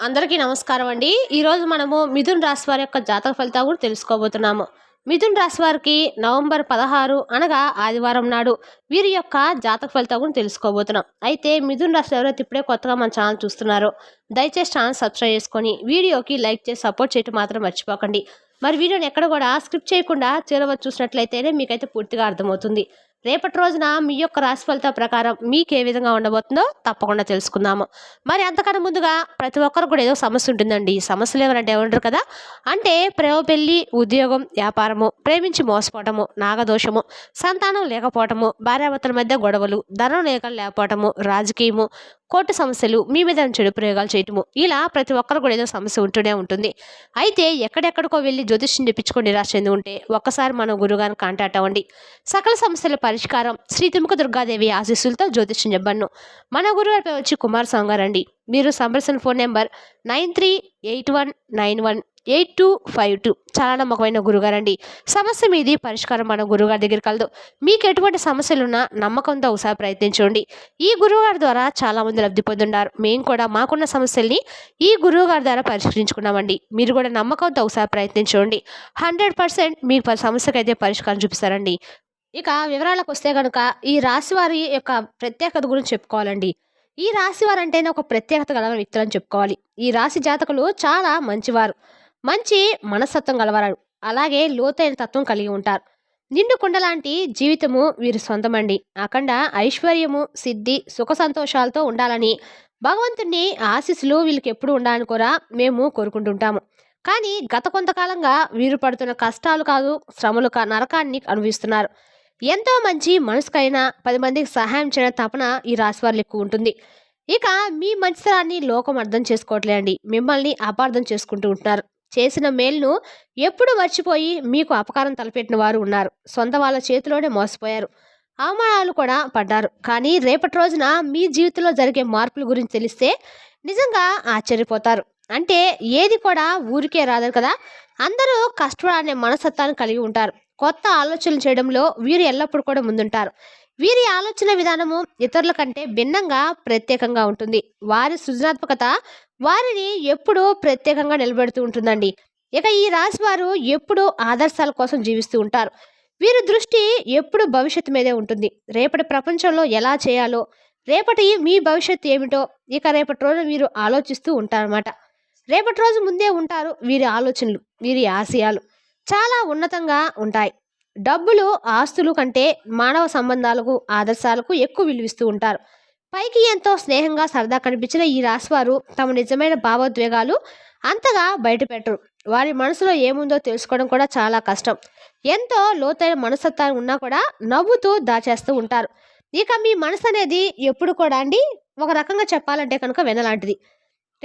అందరికీ నమస్కారం అండి. ఈరోజు మనము మిథున్ రాశి వారి యొక్క జాతక ఫలితాలు కూడా తెలుసుకోబోతున్నాము. మిథున్ రాశి వారికి నవంబర్ 16 అనగా ఆదివారం నాడు వీరి యొక్క జాతక ఫలితాలు కూడా తెలుసుకోబోతున్నాం. అయితే మిథున్ రాశి ఎవరైతే ఇప్పుడే కొత్తగా మన ఛానల్ చూస్తున్నారో దయచేసి ఛానల్ సబ్స్క్రైబ్ చేసుకొని వీడియోకి లైక్ చేసి సపోర్ట్ చేయడం మాత్రం మర్చిపోకండి. మరి వీడియోని ఎక్కడ కూడా స్క్రిప్ట్ చేయకుండా చివరి చూసినట్లయితేనే మీకైతే పూర్తిగా అర్థమవుతుంది. రేపటి రోజున మీ యొక్క రాశి ఫలితాల ప్రకారం మీకు ఏ విధంగా ఉండబోతుందో తప్పకుండా తెలుసుకుందాము. మరి అంతకన్నా ముందుగా ప్రతి ఒక్కరు కూడా ఏదో సమస్య ఉంటుందండి. సమస్యలు ఎవరంటే ఏమంటారు కదా, అంటే ప్రేమ, పెళ్లి, ఉద్యోగం, వ్యాపారము, ప్రేమించి మోసపోవటము, నాగదోషము, సంతానం లేకపోవటము, భార్యాభర్తల మధ్య గొడవలు, ధనం లేకపోవటము, రాజకీయము, కోర్టు సమస్యలు, మీ మీద చెడు ప్రయోగాలు చేయటము, ఇలా ప్రతి ఒక్కరు కూడా ఏదో సమస్య ఉంటూనే ఉంటుంది. అయితే ఎక్కడెక్కడికో వెళ్ళి జ్యోతిష్యం చెప్పించుకొని నిరాశ చెంది ఉంటే ఒక్కసారి మన గురుగారిని కాంటాక్ట్ అవ్వండి. సకల సమస్యల పరిష్కారం శ్రీ తుముక దుర్గాదేవి ఆశీస్సులతో జ్యోతిష్యం చెప్పను. మన గురుగారి పేరు వచ్చి కుమారస్వామి గారు అండి. మీరు సంప్రదించిన ఫోన్ నెంబర్ 9381918252. చాలా నమ్మకమైన గురుగారండి. సమస్య మీది పరిష్కారం మన గురుగారి దగ్గర కలదు. మీకు ఎటువంటి సమస్యలున్నా నమ్మకంతో ఒకసారి ప్రయత్నించండి. ఈ గురువుగారి ద్వారా చాలా మంది లబ్ధి పొందున్నారు. మేము కూడా మాకున్న సమస్యల్ని ఈ గురువుగారి ద్వారా పరిష్కరించుకున్నామండి. మీరు కూడా నమ్మకంతో ఒకసారి ప్రయత్నించండి. 100% మీకు సమస్యకైతే పరిష్కారం చూపిస్తారండి. ఇక వివరాలకు వస్తే కనుక ఈ రాశి వారి యొక్క ప్రత్యేకత గురించి చెప్పుకోవాలండి. ఈ రాశి వారు అంటేనే ఒక ప్రత్యేకత గల వ్యక్తులు అని చెప్పుకోవాలి. ఈ రాశి జాతకులు చాలా మంచివారు, మంచి మనస్తత్వం గలవారు, అలాగే లోతైన తత్వం కలిగి ఉంటారు. నిండు కుండలాంటి జీవితము వీరి సొంతమండి. అఖండ ఐశ్వర్యము, సిద్ధి, సుఖ సంతోషాలతో ఉండాలని భగవంతుని ఆశీస్సులు వీళ్ళకి ఎప్పుడు ఉండాలని కూడా మేము కోరుకుంటుంటాము. కానీ గత కొంతకాలంగా వీరు పడుతున్న కష్టాలు కాదు, శ్రమలు నరకాన్ని అనుభవిస్తున్నారు. ఎంతో మంచి మనసుకైనా 10 మందికి సహాయం చేయడం తపన ఈ రాశి వారికి ఎక్కువ ఉంటుంది. ఇక మీ మంచితనాన్ని లోకం అర్థం చేసుకోవట్లేదండి. మిమ్మల్ని అపార్థం చేసుకుంటూ ఉంటున్నారు. చేసిన మేలును ఎప్పుడు మర్చిపోయి మీకు అపకారం తలపెట్టిన వారు ఉన్నారు. సొంత వాళ్ళ చేతిలోనే మోసపోయారు, అవమానాలు కూడా పడ్డారు. కానీ రేపటి రోజున మీ జీవితంలో జరిగే మార్పుల గురించి తెలిస్తే నిజంగా ఆశ్చర్యపోతారు. అంటే ఏది కూడా ఊరికే రాదు కదా. అందరూ కష్టపడాలనే మనస్తత్వాన్ని కలిగి ఉంటారు. కొత్త ఆలోచనలు చేయడంలో వీరు ఎల్లప్పుడూ కూడా ముందుంటారు. వీరి ఆలోచన విధానము ఇతరుల కంటే భిన్నంగా ప్రత్యేకంగా ఉంటుంది. వారి సృజనాత్మకత వారిని ఎప్పుడూ ప్రత్యేకంగా నిలబెడుతూ ఉంటుందండి. ఇక ఈ రాశి వారు ఎప్పుడూ ఆదర్శాల కోసం జీవిస్తూ ఉంటారు. వీరి దృష్టి ఎప్పుడు భవిష్యత్తు మీదే ఉంటుంది. రేపటి ప్రపంచంలో ఎలా చేయాలో, రేపటి మీ భవిష్యత్తు ఏమిటో ఇక రేపటి రోజు వీరు ఆలోచిస్తూ ఉంటారన్నమాట. రేపటి రోజు ముందే ఉంటారు. వీరి ఆలోచనలు, వీరి ఆశయాలు చాలా ఉన్నతంగా ఉంటాయి. డబ్బులు, ఆస్తులు కంటే మానవ సంబంధాలకు, ఆదర్శాలకు ఎక్కువ విలువిస్తూ ఉంటారు. పైకి ఎంతో స్నేహంగా సరదా కనిపించిన ఈ రాశివారు తమ నిజమైన భావోద్వేగాలు అంతగా బయటపెట్టరు. వారి మనసులో ఏముందో తెలుసుకోవడం కూడా చాలా కష్టం. ఎంతో లోతైన మనస్తత్వం ఉన్నా కూడా నవ్వుతూ దాచేస్తూ ఉంటారు. ఇక మీ మనసు అనేది ఎప్పుడు కూడా అండి ఒక రకంగా చెప్పాలంటే కనుక వెనలాంటిది.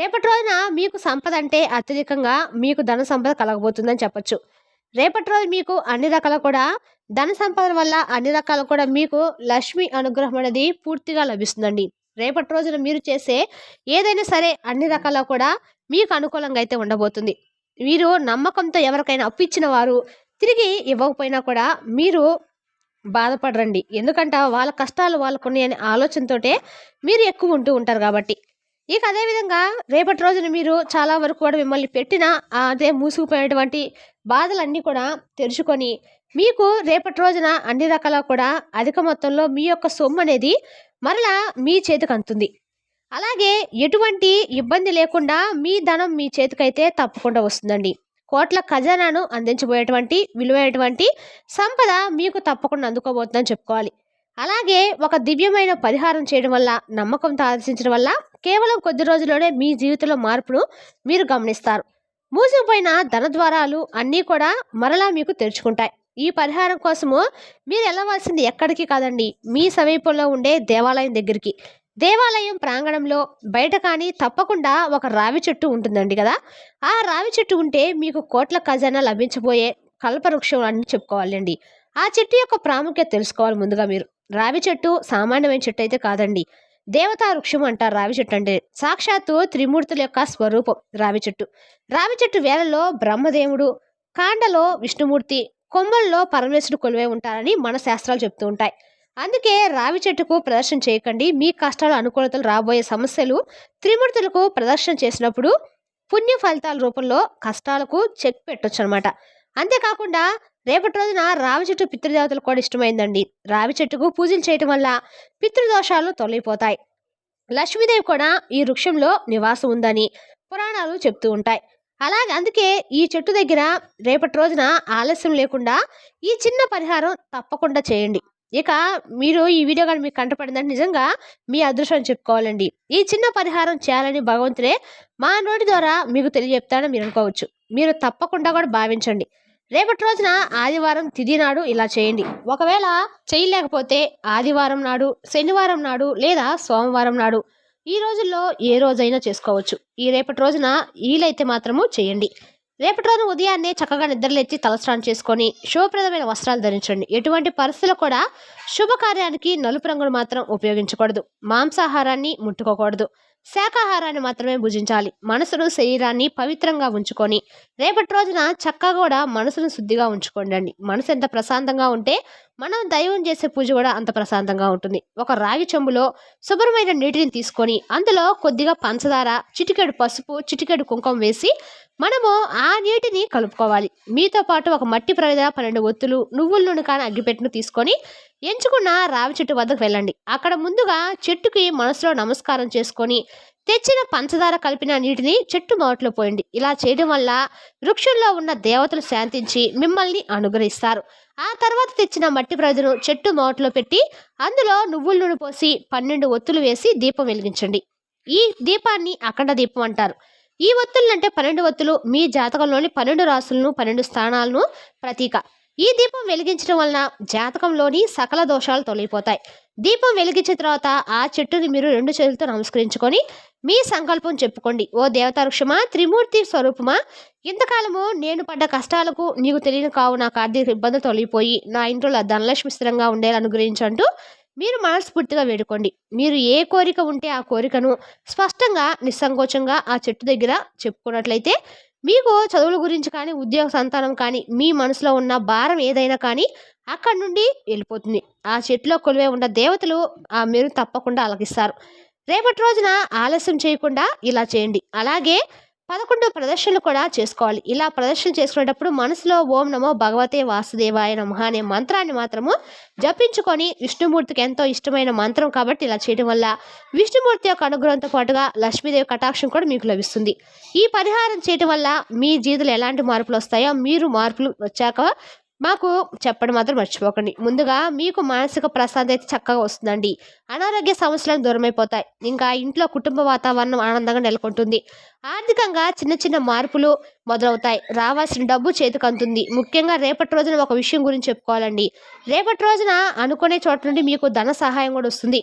రేపటి రోజున మీకు సంపద అంటే అత్యధికంగా మీకు ధన సంపద కలగబోతుందని చెప్పొచ్చు. రేపటి రోజు మీకు అన్ని రకాల కూడా ధన సంపద వల్ల అన్ని రకాల కూడా మీకు లక్ష్మి అనుగ్రహం అనేది పూర్తిగా లభిస్తుందండి. రేపటి రోజున మీరు చేసే ఏదైనా సరే అన్ని రకాల కూడా మీకు అనుకూలంగా అయితే ఉండబోతుంది. మీరు నమ్మకంతో ఎవరికైనా అప్పు ఇచ్చిన వారు తిరిగి ఇవ్వకపోయినా కూడా మీరు బాధపడరండి. ఎందుకంటే వాళ్ళ కష్టాలు వాళ్ళకున్నాయి అనే ఆలోచనతోటే మీరు ఎక్కువ ఉంటూ ఉంటారు కాబట్టి. ఇక అదేవిధంగా రేపటి రోజున మీరు చాలా వరకు కూడా మిమ్మల్ని పెట్టిన అదే మూసుకుపోయినటువంటి బాధలన్నీ కూడా తెరుచుకొని మీకు రేపటి రోజున అన్ని రకాల కూడా అధిక మొత్తంలో మీ యొక్క సొమ్ము అనేది మరలా మీ చేతికి అందుతుంది. అలాగే ఎటువంటి ఇబ్బంది లేకుండా మీ ధనం మీ చేతికైతే తప్పకుండా వస్తుందండి. కోట్ల ఖజానాను అందించబోయేటువంటి విలువైనటువంటి సంపద మీకు తప్పకుండా అందుకోబోతుందని చెప్పుకోవాలి. అలాగే ఒక దివ్యమైన పరిహారం చేయడం వల్ల, నమ్మకంతో ఆలోచించడం వల్ల కేవలం కొద్ది రోజుల్లోనే మీ జీవితంలో మార్పును మీరు గమనిస్తారు. మూసిపోయిన ధన ద్వారాలు అన్నీ కూడా మరలా మీకు తెరుచుకుంటాయి. ఈ పరిహారం కోసము మీరు వెళ్ళవలసింది ఎక్కడికి కాదండి, మీ సమీపంలో ఉండే దేవాలయం దగ్గరికి. దేవాలయం ప్రాంగణంలో బయట కానీ తప్పకుండా ఒక రావి చెట్టు ఉంటుందండి కదా. ఆ రావి చెట్టు ఉంటే మీకు కోట్ల ఖజానా లభించబోయే కల్పవృక్షం అని చెప్పుకోవాలండి. ఆ చెట్టు యొక్క ప్రాముఖ్యత తెలుసుకోవాలి ముందుగా మీరు. రావి చెట్టు సామాన్యమైన చెట్టు అయితే కాదండి, దేవతా వృక్షం అంటారు. రావి చెట్టు అంటే సాక్షాత్తు త్రిమూర్తుల యొక్క స్వరూపం రావి చెట్టు. రావి చెట్టు వేలలో బ్రహ్మదేవుడు, కాండలో విష్ణుమూర్తి, కొమ్మల్లో పరమేశ్వరుడు కొలువై ఉంటారని మన శాస్త్రాలు చెప్తూ ఉంటాయి. అందుకే రావి చెట్టుకు ప్రదర్శన చేయకండి. మీ కష్టాలు, అనుకూలతలు, రాబోయే సమస్యలు త్రిమూర్తులకు ప్రదర్శన చేసినప్పుడు పుణ్య ఫలితాల రూపంలో కష్టాలకు చెక్ పెట్టొచ్చనమాట. అంతేకాకుండా రేపటి రోజున రావి చెట్టు పితృదేవతలకు కూడా ఇష్టమైందండి. రావి చెట్టుకు పూజలు చేయటం వల్ల పితృదోషాలు తొలగిపోతాయి. లక్ష్మీదేవి కూడా ఈ వృక్షంలో నివాసం ఉందని పురాణాలు చెప్తూ ఉంటాయి. అలాగే అందుకే ఈ చెట్టు దగ్గర రేపటి రోజున ఆలస్యం లేకుండా ఈ చిన్న పరిహారం తప్పకుండా చేయండి. ఇక మీరు ఈ వీడియో కానీ మీకు కంటపడిందంటే నిజంగా మీ అదృష్టం అని చెప్పుకోవాలండి. ఈ చిన్న పరిహారం చేయాలని భగవంతుడే మా నోటి ద్వారా మీకు తెలియజెప్తాడని మీరు అనుకోవచ్చు. మీరు తప్పకుండా కూడా భావించండి. రేపటి రోజున ఆదివారం తిథి నాడు ఇలా చేయండి. ఒకవేళ చేయలేకపోతే ఆదివారం నాడు, శనివారం నాడు లేదా సోమవారం నాడు ఈ రోజుల్లో ఏ రోజైనా చేసుకోవచ్చు. ఈ రేపటి రోజున వీలైతే మాత్రము చేయండి. రేపటి రోజున ఉదయాన్నే చక్కగా నిద్రలేచి తలస్నానం చేసుకొని శుభప్రదమైన వస్త్రాలు ధరించండి. ఎటువంటి పరిస్థితుల్లో కూడా శుభకార్యానికి నలుపు రంగును మాత్రం ఉపయోగించకూడదు. మాంసాహారాన్ని ముట్టుకోకూడదు. శాకాహారాన్ని మాత్రమే భుజించాలి. మనసును, శరీరాన్ని పవిత్రంగా ఉంచుకొని రేపటి రోజున చక్కగా కూడా మనసును శుద్ధిగా ఉంచుకోండి. మనసు ఎంత ప్రశాంతంగా ఉంటే మనం దైవం చేసే పూజ కూడా అంత ప్రశాంతంగా ఉంటుంది. ఒక రాగి చెంబులో శుభ్రమైన నీటిని తీసుకొని అందులో కొద్దిగా పంచదార, చిటికెడు పసుపు, చిటికెడు కుంకుమ వేసి మనము ఆ నీటిని కలుపుకోవాలి. మీతో పాటు ఒక మట్టి ప్రమిద, 12 ఒత్తులు, నువ్వుల నూనె కానీ అగ్గిపెట్టును తీసుకొని ఎంచుకున్న రావి చెట్టు వద్దకు వెళ్ళండి. అక్కడ ముందుగా చెట్టుకి మనసులో నమస్కారం చేసుకొని తెచ్చిన పంచదార కలిపిన నీటిని చెట్టు మొదట్లో పోయండి. ఇలా చేయడం వల్ల వృక్షంలో ఉన్న దేవతలు శాంతించి మిమ్మల్ని అనుగ్రహిస్తారు. ఆ తర్వాత తెచ్చిన మట్టి ప్రమిదను చెట్టు మొదట్లో పెట్టి అందులో నువ్వుల నూనె పోసి 12 ఒత్తులు వేసి దీపం వెలిగించండి. ఈ దీపాన్ని అఖండ దీపం అంటారు. ఈ ఒత్తులంటే 12 ఒత్తులు మీ జాతకంలోని 12 రాసులను, 12 స్థానాలను ప్రతీక. ఈ దీపం వెలిగించడం వలన జాతకంలోని సకల దోషాలు తొలగిపోతాయి. దీపం వెలిగించిన తర్వాత ఆ చెట్టుని మీరు 2 చేతులతో నమస్కరించుకొని మీ సంకల్పం చెప్పుకోండి. ఓ దేవతా వృక్షమా, త్రిమూర్తి స్వరూపమా, ఇంతకాలము నేను పడ్డ కష్టాలకు నీకు తెలియని కావు నాకు ఆర్థిక ఇబ్బందులు తొలగిపోయి నా ఇంట్లో ధనలక్ష్మి స్థిరంగా ఉండేలా అనుగ్రహించంటూ మీరు మనస్ఫూర్తిగా వేడుకోండి. మీరు ఏ కోరిక ఉంటే ఆ కోరికను స్పష్టంగా, నిస్సంకోచంగా ఆ చెట్టు దగ్గర చెప్పుకున్నట్లయితే మీకు చదువుల గురించి కానీ, ఉద్యోగ సంతానం కానీ, మీ మనసులో ఉన్న భారం ఏదైనా కానీ అక్కడి నుండి వెళ్ళిపోతుంది. ఆ చెట్టులో కొలువై ఉన్న దేవతలు మీరు తప్పకుండా ఆలకిస్తారు. రేపటి రోజున ఆలస్యం చేయకుండా ఇలా చేయండి. అలాగే 11 ప్రదర్శనలు కూడా చేసుకోవాలి. ఇలా ప్రదర్శన చేసుకునేటప్పుడు మనసులో ఓం నమో భగవతే వాసుదేవాయ నమః అనే మంత్రాన్ని మాత్రము జపించుకొని, విష్ణుమూర్తికి ఎంతో ఇష్టమైన మంత్రం కాబట్టి ఇలా చేయడం వల్ల విష్ణుమూర్తి యొక్క అనుగ్రహంతో పాటుగా లక్ష్మీదేవి కటాక్షం కూడా మీకు లభిస్తుంది. ఈ పరిహారం చేయడం వల్ల మీ జీవితంలో ఎలాంటి మార్పులు వస్తాయో మీరు మార్పులు వచ్చాక మాకు చెప్పడం మాత్రం మర్చిపోకండి. ముందుగా మీకు మానసిక ప్రశాంతత అయితే చక్కగా వస్తుందండి. అనారోగ్య సమస్యలను దూరమైపోతాయి. ఇంకా ఇంట్లో కుటుంబ వాతావరణం ఆనందంగా నెలకొంటుంది. ఆర్థికంగా చిన్న చిన్న మార్పులు మొదలవుతాయి. రావాల్సిన డబ్బు చేతికి అందుతుంది. ముఖ్యంగా రేపటి రోజున ఒక విషయం గురించి చెప్పుకోవాలండి. రేపటి రోజున అనుకునే చోట నుండి మీకు ధన సహాయం కూడా వస్తుంది.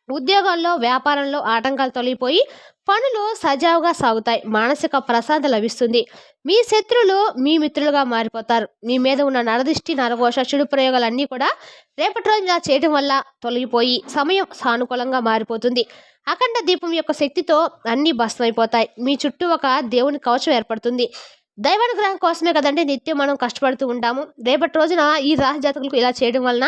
ఉద్యోగాల్లో, వ్యాపారంలో ఆటంకాలు తొలగిపోయి పనులు సజావుగా సాగుతాయి. మానసిక ప్రశాంతత లభిస్తుంది. మీ శత్రులు మీ మిత్రులుగా మారిపోతారు. మీ మీద ఉన్న నరదిష్టి, నరఘోష, చెడు ప్రయోగాలన్నీ కూడా రేపటి రోజున చేయడం వల్ల తొలగిపోయి సమయం సానుకూలంగా మారిపోతుంది. అఖండ దీపం యొక్క శక్తితో అన్నీ భస్మైపోతాయి. మీ చుట్టూ ఒక దేవుని కవచం ఏర్పడుతుంది. దైవానుగ్రహం కోసమే కదండి నిత్యం మనం కష్టపడుతూ ఉంటాము. రేపటి రోజున ఈ రాశి జాతకులకు ఇలా చేయడం వలన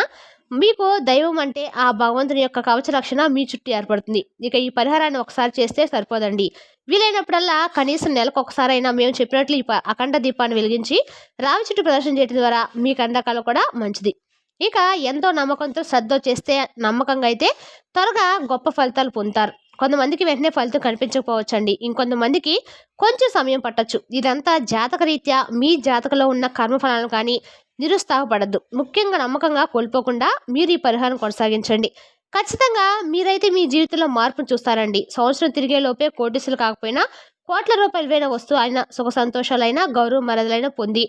మీకు దైవం అంటే ఆ భగవంతుని యొక్క కవచ రక్షణ మీ చుట్టూ ఏర్పడుతుంది. ఇక ఈ పరిహారాన్ని ఒకసారి చేస్తే సరిపోదండి. వీలైనప్పుడల్లా కనీసం నెలకు ఒకసారైనా మేము చెప్పినట్లు ఈ అఖండ దీపాన్ని వెలిగించి రావి చెట్టు ప్రదర్శన చేయడం ద్వారా మీ కండకాలు కూడా మంచిది. ఇక ఎంతో నమ్మకంతో శ్రద్ధ చేస్తే నమ్మకంగా అయితే త్వరగా గొప్ప ఫలితాలు పొందుతారు. కొంతమందికి వెంటనే ఫలితం కనిపించకపోవచ్చండి. ఇంకొంతమందికి కొంచెం సమయం పట్టొచ్చు. ఇదంతా జాతక రీత్యా మీ జాతకలో ఉన్న కర్మఫలాలను కానీ నిరుత్సాహపడద్దు. ముఖ్యంగా నమ్మకంగా కోల్పోకుండా మీరు ఈ పరిహారం కొనసాగించండి. ఖచ్చితంగా మీరైతే మీ జీవితంలో మార్పును చూస్తారండి. సంవత్సరం తిరిగే లోపే కోటీసులు కాకపోయినా కోట్ల రూపాయలు విలువైన వస్తువు అయినా, సుఖ సంతోషాలైనా, గౌరవ మర్యాదలైనా పొంది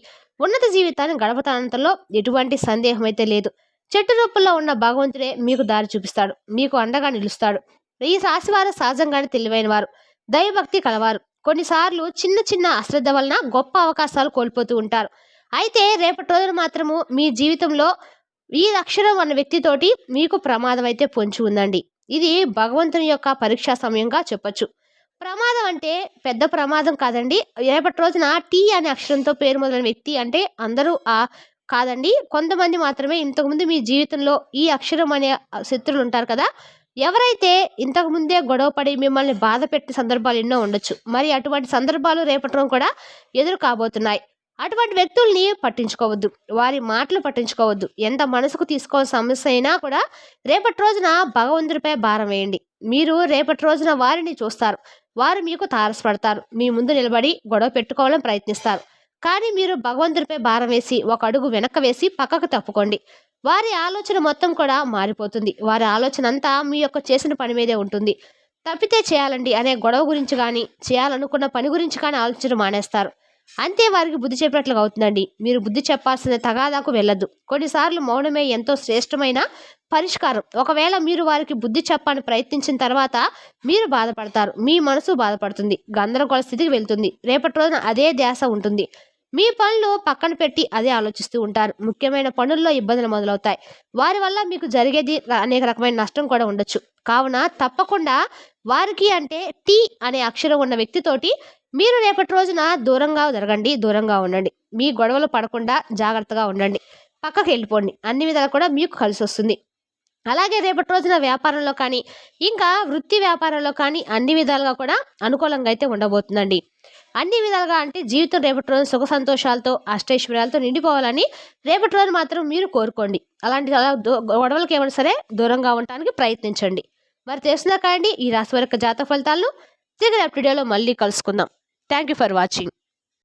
ఉన్నత జీవితాన్ని గడపతానంతలో ఎటువంటి సందేహం అయితే లేదు. చెట్టు రూపంలో ఉన్న భగవంతుడే మీకు దారి చూపిస్తాడు. మీకు అండగా నిలుస్తాడు. ఈ రాశివారు సహజంగానే తెలివైన వారు, దైవభక్తి కలవారు. కొన్నిసార్లు చిన్న చిన్న అశ్రద్ధ వలన గొప్ప అవకాశాలు కోల్పోతూ ఉంటారు. అయితే రేపటి రోజున మాత్రము మీ జీవితంలో ఈ అక్షరం అన్న వ్యక్తితోటి మీకు ప్రమాదం అయితే పొంచి ఉందండి. ఇది భగవంతుని యొక్క పరీక్షా సమయంగా చెప్పొచ్చు. ప్రమాదం అంటే పెద్ద ప్రమాదం కాదండి. రేపటి రోజున టీ అనే అక్షరంతో పేరు మొదలైన వ్యక్తి అంటే అందరూ కాదండి. కొంతమంది మాత్రమే ఇంతకుముందు మీ జీవితంలో ఈ అక్షరం అనే శత్రువులు ఉంటారు కదా! ఎవరైతే ఇంతకుముందే గొడవ పడి మిమ్మల్ని బాధపెట్టిన సందర్భాలు ఎన్నో ఉండొచ్చు. మరి అటువంటి సందర్భాలు రేపటి రోజున కూడా ఎదురు కాబోతున్నాయి. అటువంటి వ్యక్తుల్ని పట్టించుకోవద్దు. వారి మాటలు పట్టించుకోవద్దు. ఎంత మనసుకు తీసుకోవాల్సిన సమస్య అయినా కూడా రేపటి రోజున భగవంతుడిపై భారం వేయండి. మీరు రేపటి రోజున వారిని చూస్తారు. వారు మీకు తారసపడతారు. మీ ముందు నిలబడి గొడవ పెట్టుకోవాలని ప్రయత్నిస్తారు. కానీ మీరు భగవంతుడిపై భారం వేసి ఒక అడుగు వెనక్కి వేసి పక్కకు తప్పుకోండి. వారి ఆలోచన మొత్తం కూడా మారిపోతుంది. వారి ఆలోచన అంతా మీ యొక్క చేసిన పని మీదే ఉంటుంది. తప్పితే చేయాలండి అనే గొడవ గురించి కానీ, చేయాలనుకున్న పని గురించి కానీ ఆలోచించడం మానేస్తారు. అంతే వారికి బుద్ధి చెప్పినట్లుగా అవుతుందండి. మీరు బుద్ధి చెప్పాల్సిన తగాదాకు వెళ్ళొద్దు. కొన్నిసార్లు మౌనమే ఎంతో శ్రేష్టమైన పరిష్కారం. ఒకవేళ మీరు వారికి బుద్ధి చెప్పాలని ప్రయత్నించిన తర్వాత మీరు బాధపడతారు. మీ మనసు బాధపడుతుంది. గందరగోళ స్థితికి వెళ్తుంది. రేపటి రోజున అదే ధ్యాస ఉంటుంది. మీ పనులు పక్కన పెట్టి అదే ఆలోచిస్తూ ఉంటారు. ముఖ్యమైన పనుల్లో ఇబ్బందులు మొదలవుతాయి. వారి వల్ల మీకు జరిగేది అనేక రకమైన నష్టం కూడా ఉండొచ్చు. కావున తప్పకుండా వారికి అంటే టీ అనే అక్షరం ఉన్న వ్యక్తితోటి మీరు రేపటి రోజున దూరంగా జరగండి. దూరంగా ఉండండి. మీ గొడవలు పడకుండా జాగ్రత్తగా ఉండండి. పక్కకి వెళ్ళిపోండి. అన్ని విధాలు కూడా మీకు కలిసి వస్తుంది. అలాగే రేపటి రోజున వ్యాపారంలో కానీ, ఇంకా వృత్తి వ్యాపారంలో కానీ అన్ని విధాలుగా కూడా అనుకూలంగా అయితే ఉండబోతుందండి. అన్ని విధాలుగా అంటే జీవితం రేపటి రోజు సుఖ సంతోషాలతో, అష్టైశ్వర్యాలతో నిండిపోవాలని రేపటి రోజు మాత్రం మీరు కోరుకోండి. అలాంటి గొడవలకి ఏమైనా సరే దూరంగా ఉండటానికి ప్రయత్నించండి. మరి తెలిసినా కాండి ఈ రాశి వారి యొక్క జాతక ఫలితాలను తిరిగి రేపటి వీడియోలో మళ్ళీ కలుసుకుందాం. Thank you for watching.